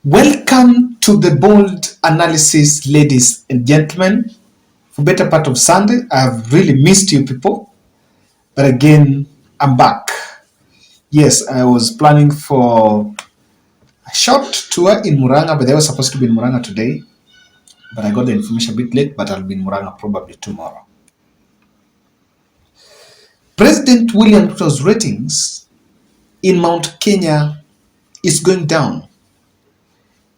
Welcome to the bold analysis, ladies and gentlemen. For better part of Sunday, I've really missed you people, but again, I'm back. Yes, I was planning for a short tour in Muranga, but they were supposed to be in Muranga today, but I got the information a bit late, but I'll be in Muranga probably tomorrow. President William Ruto's ratings in Mount Kenya is going down.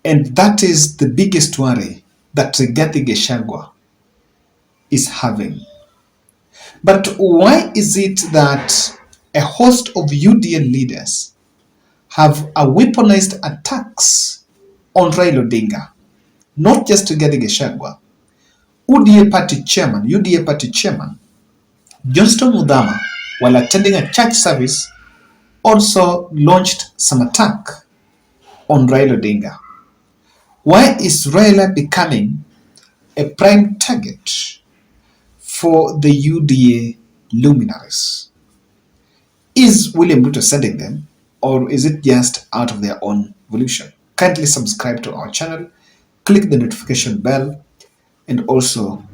And that is the biggest worry that Rigathi Gachagua is having. But why is it that a host of UDA leaders have weaponized attacks on Raila Odinga? Not just Rigathi Gachagua. UDA party chairman, Johnston Muthama, while attending a church service, also launched some attack on Raila Odinga. Why is Raila becoming a prime target for the UDA luminaries? Is William Ruto sending them, or is it just out of their own volition? Kindly subscribe to our channel, click the notification bell, and also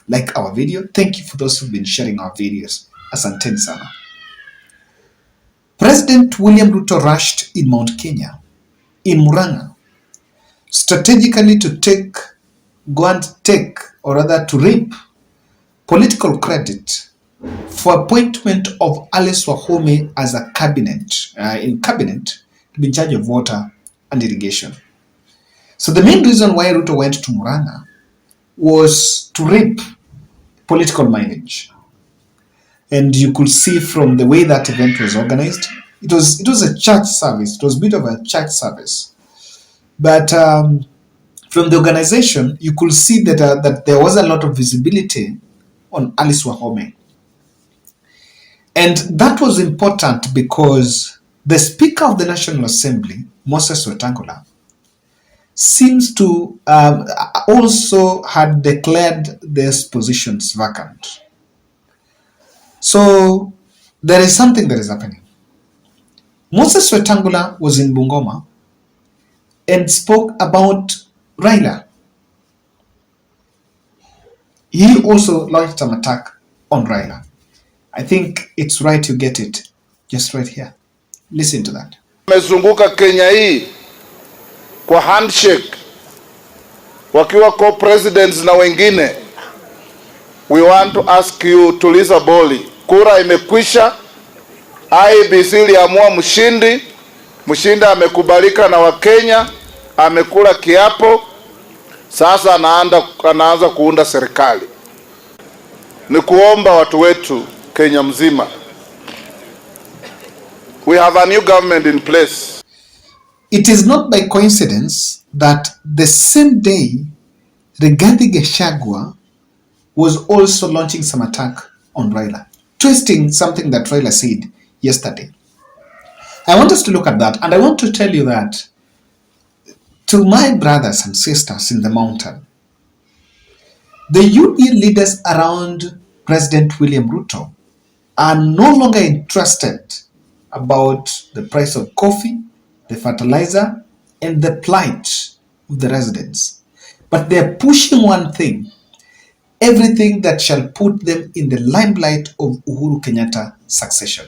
like our video. Thank you for those who've been sharing our videos. Asanteni sana. President William Ruto rushed in Mount Kenya, in Muranga, strategically to reap political credit for appointment of Alice Wahome as a cabinet to be in charge of water and irrigation. So the main reason why Ruto went to Muranga was to reap political mileage. And you could see from the way that event was organized, it was a church service. It was a bit of a church service. But from the organization, you could see that there was a lot of visibility on Alice Wahome. And that was important because the Speaker of the National Assembly, Moses Wetangula, seems to also had declared these positions vacant. So there is something that is happening. Moses Wetangula was in Bungoma and spoke about Raila. He also launched an attack on Raila. I think it's right you get it just right here. Listen to that. Mezunguka Kenya hii kwa handshake wakiwa co-presidents na wengine. We want to ask you tuliza boli. Kura imekwisha. IEBC iliamua mshindi amekubalika na Wakenya, amekula kiapo. Sasa anaanza kuunda serikali. Ni kuomba watu wetu Kenya mzima. We have a new government in place. It is not by coincidence that the same day Rigathi Gachagua was also launching some attack on Raila, twisting something that Raila said yesterday. I want us to look at that, and I want to tell you that to my brothers and sisters in the mountain, the UDA leaders around President William Ruto are no longer interested about the price of coffee, the fertilizer, and the plight of the residents. But they're pushing one thing, everything that shall put them in the limelight of Uhuru Kenyatta succession.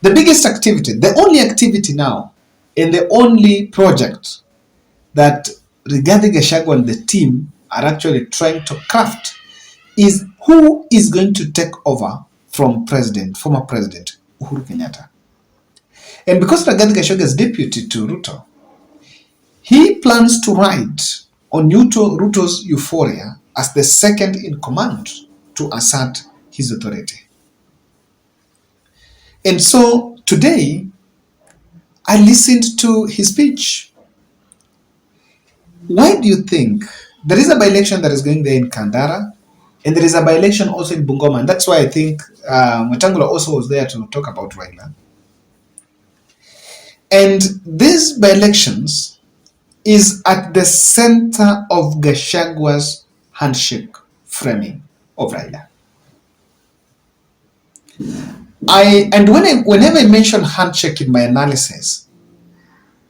The biggest activity, the only activity now, and the only project that Rigathi Gachagua and the team are actually trying to craft is who is going to take over from former President Uhuru Kenyatta. And because Rigathi Gachagua is deputy to Ruto, he plans to ride on Ruto's euphoria as the second in command to assert his authority. And so today, I listened to his speech. Why do you think there is a by-election that is going there in Kandara, and there is a by-election also in Bungoma, and that's why I think Wetangula also was there to talk about Raila. And these by-elections is at the center of Gachagua's handshake framing of Raila. Whenever I mention handshake in my analysis,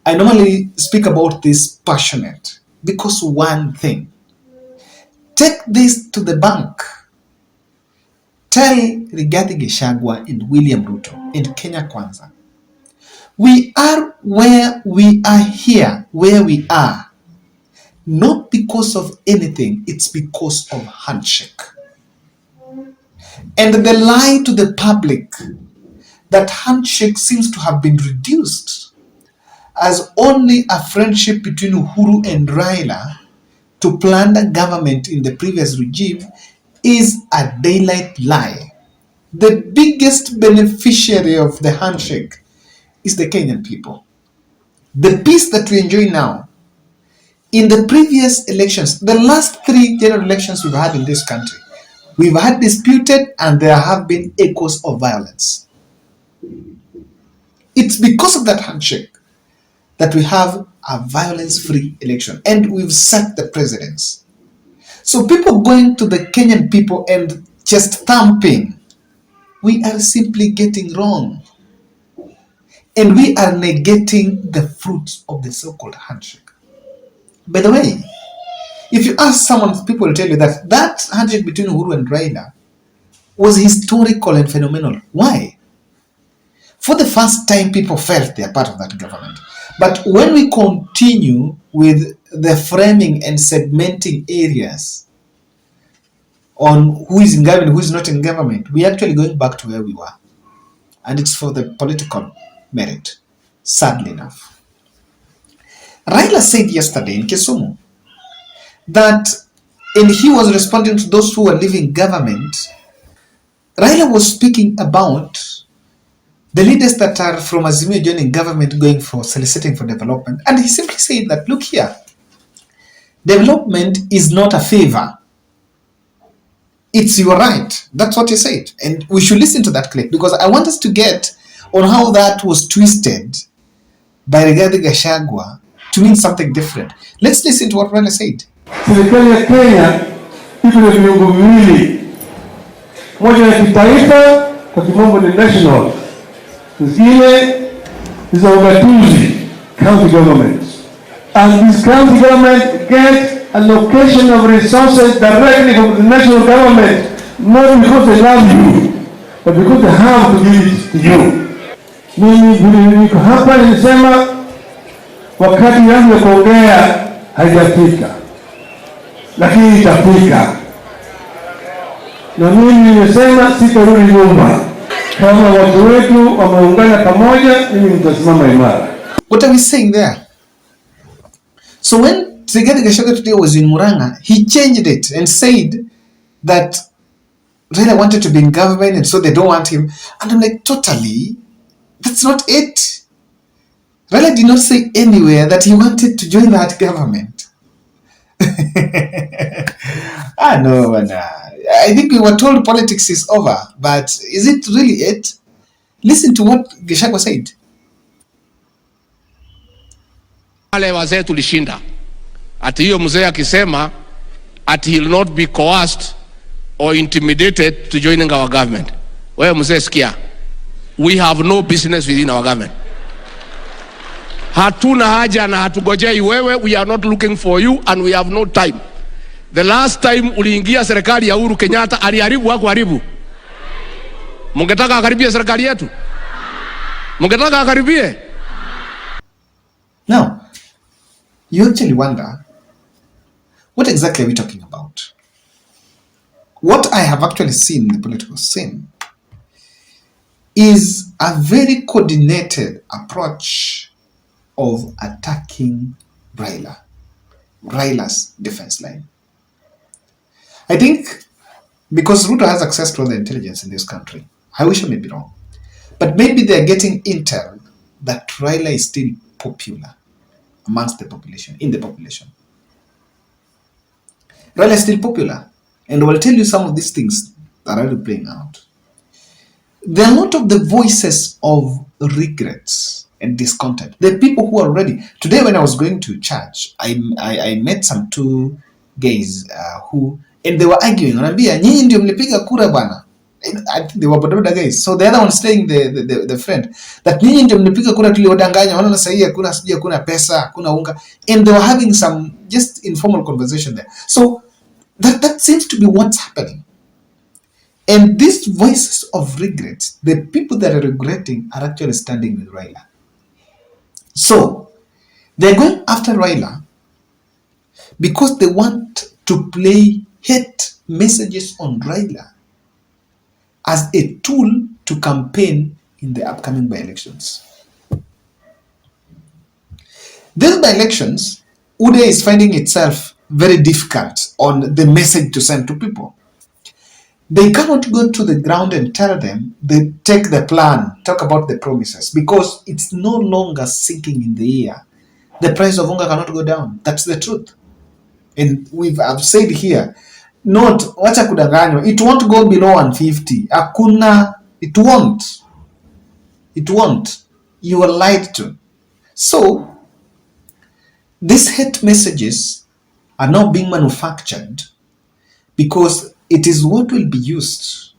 I normally speak about this passionate because one thing, take this to the bank. Tell Rigathi Gachagua and William Ruto and Kenya Kwanza, we are where we are here, where we are, not because of anything, it's because of handshake. And the lie to the public that handshake seems to have been reduced as only a friendship between Uhuru and Raila to plunder government in the previous regime is a daylight lie. The biggest beneficiary of the handshake is the Kenyan people. The peace that we enjoy now, in the previous elections, the last 3 general elections we've had in this country, we've had disputed and there have been echoes of violence. It's because of that handshake that we have a violence-free election and we've set the precedents. So people going to the Kenyan people and just thumping, we are simply getting wrong. And we are negating the fruits of the so-called handshake. By the way, if you ask someone, people will tell you that that handshake between Uhuru and Raila was historical and phenomenal. Why? For the first time, people felt they are part of that government. But when we continue with the framing and segmenting areas on who is in government, who is not in government, we are actually going back to where we were. And it's for the political merit, sadly enough. Raila said yesterday in Kisumu that, and he was responding to those who were leaving government, Raila was speaking about the leaders that are from Azimio joining government going for soliciting for development. And he simply said that, look here, development is not a favor. It's your right. That's what he said. And we should listen to that clip because I want us to get on how that was twisted by Rigathi Gachagua to mean something different. Let's listen to what Raila said. Serikali ya Kenya iko na viungo viwili. Moja ya kitaifa, kwa kimombo ni national. Zile za ugatuzi, county governments. And this county government get allocation of resources directly from the national government, not because they love you, but because they have to give it to you. Mimi niko hapa nilisema wakati yangu ya kuongea haijafika, lakini itafika. Na mimi nimesema sitarudi nyuma. Kama watu wetu wameungana pamoja, mimi nitasimama imara. What are we saying there? So when Rigathi Gachagua today was in Muranga, he changed it and said that Raila wanted to be in government and so they don't want him. And I'm like, totally, that's not it. Raila did not say anywhere that he wanted to join that government. No, I think we were told politics is over, but is it really it? Listen to what Gachagua said. Wale wazee tulishinda. Ati hiyo mzee akisema ati he'll not be coerced or intimidated to joining our government. Wewe mzee sikia. We have no business within our government. Hatuna haja na hatugojei wewe. We are not looking for you and we have no time. The last time uliingia serikali ya Uhuru Kenyatta aliharibu wako haribu. Mungetaka akaribie serikali yetu? Mungetaka akaribie? Now, you actually wonder, what exactly are we talking about? What I have actually seen in the political scene is a very coordinated approach of attacking Raila's defense line. I think because Ruto has access to all the intelligence in this country, I wish I may be wrong, but maybe they're getting intel that Raila is still popular amongst the population, in the population. Raila is still popular, and I will tell you some of these things that are already playing out. There are a lot of the voices of regrets and discontent. The people who are ready. Today when I was going to church, I met some two guys who, and they were arguing. Wanambia, nyinyi ndio mlipiga kura bwana. I think they were bodaboda guys. So the other one staying the friend that nyinyi ndio mnipiga kura tuliwadanganya, wanaona sahi hakuna sijui hakuna pesa, hakuna unga, and they were having some just informal conversation there. So that seems to be what's happening. And these voices of regret, the people that are regretting are actually standing with Raila. So they're going after Raila because they want to play hate messages on Raila as a tool to campaign in the upcoming by-elections. These by-elections, UDA is finding itself very difficult on the message to send to people. They cannot go to the ground and tell them, they take the plan, talk about the promises, because it's no longer sinking in the air. The price of unga cannot go down. That's the truth. And I've said here, not wacha kudanganywa, it won't go below 150. Hakuna, it won't. It won't. You are lied to. So, these hate messages are now being manufactured because it is what will be used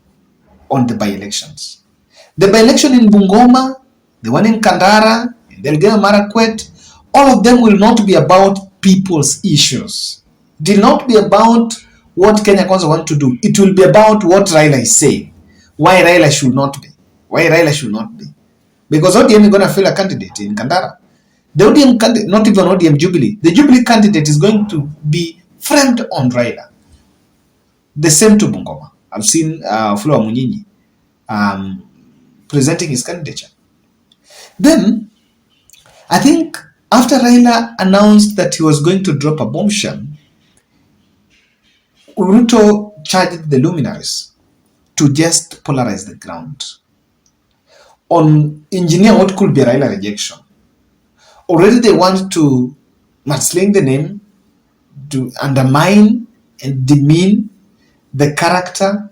on the by-elections. The by-election in Bungoma, the one in Kandara, in Delgado Marakwet, all of them will not be about people's issues. It will not be about what Kenya Kwanza want to do. It will be about what Raila is saying. Why Raila should not be. Why Raila should not be. Because ODM is going to fail a candidate in Kandara. The ODM candidate, not even ODM Jubilee, the Jubilee candidate is going to be framed on Raila. The same to Bungoma. I've seen Flora Munyinyi presenting his candidature. Then, I think after Raila announced that he was going to drop a bombshell, Ruto charged the luminaries to just polarize the ground on engineer what could be a Raila rejection. Already they want to mudsling the name, to undermine and demean the character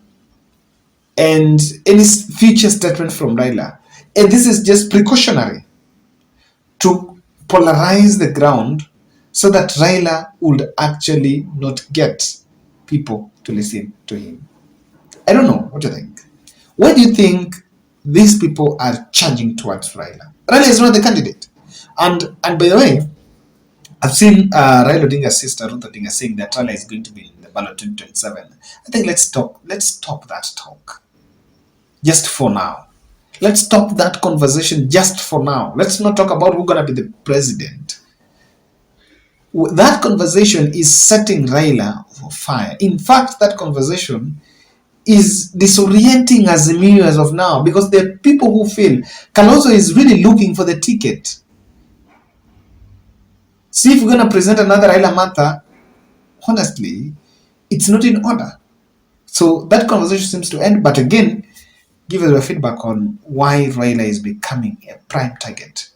and any future statement from Raila. And this is just precautionary to polarize the ground so that Raila would actually not get people to listen to him. I don't know. What do you think? Where do you think these people are charging towards Raila? Raila is not the candidate. And by the way, I've seen Raila Odinga's sister Ruto Odinga saying that Raila is going to be in the ballot 2027. I think let's stop that talk. Just for now. Let's stop that conversation just for now. Let's not talk about who's going to be the president. That conversation is setting Raila for fire. In fact, that conversation is disorienting Azimio as of now because there are people who feel Kalonzo is really looking for the ticket. See, if we're going to present another Raila Matha, honestly, it's not in order. So that conversation seems to end. But again, give us your feedback on why Raila is becoming a prime target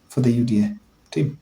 for the UDA team.